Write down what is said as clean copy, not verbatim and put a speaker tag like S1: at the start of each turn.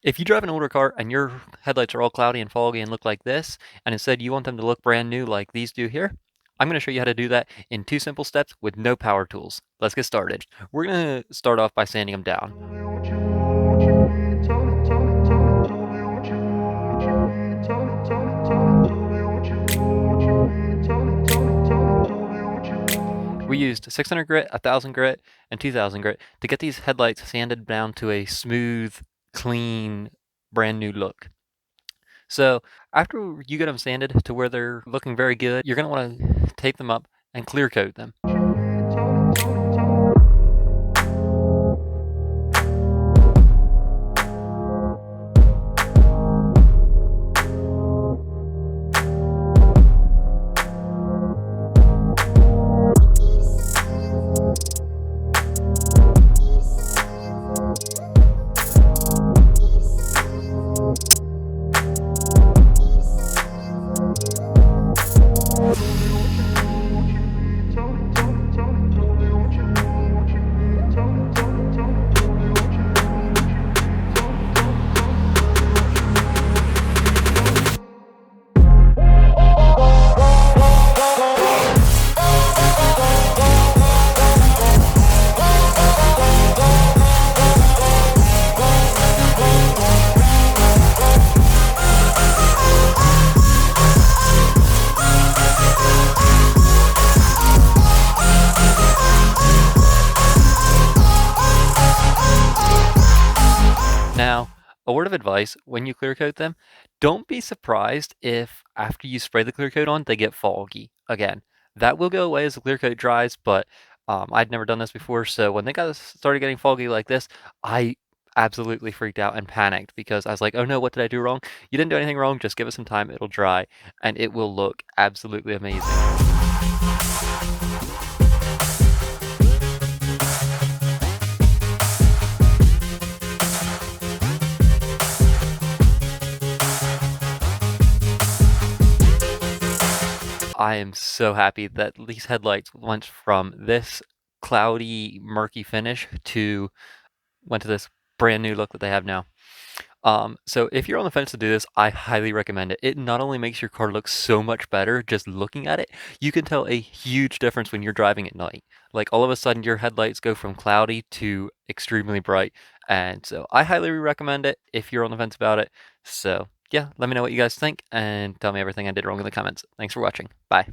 S1: If you drive an older car and your headlights are all cloudy and foggy and look like this, and instead you want them to look brand new like these do here, I'm going to show you how to do that in 2 simple steps with no power tools. Let's get started. We're going to start off by sanding them down. We used 600 grit, 1000 grit, and 2000 grit to get these headlights sanded down to a smooth, clean, brand new look. So after you get them sanded to where they're looking very good, you're going to want to tape them up and clear coat them. Now, a word of advice, when you clear coat them, don't be surprised if after you spray the clear coat on, they get foggy again. That will go away as the clear coat dries, but I'd never done this before, so when they started getting foggy like this, I absolutely freaked out and panicked because I was like, oh no, what did I do wrong? You didn't do anything wrong, just give it some time, it'll dry, and it will look absolutely amazing. I am so happy that these headlights went from this cloudy, murky finish to went to this brand new look that they have now. So if you're on the fence to do this, I highly recommend it. It not only makes your car look so much better just looking at it, you can tell a huge difference when you're driving at night. Like all of a sudden your headlights go from cloudy to extremely bright. And so I highly recommend it if you're on the fence about it. So yeah, let me know what you guys think and tell me everything I did wrong in the comments. Thanks for watching. Bye.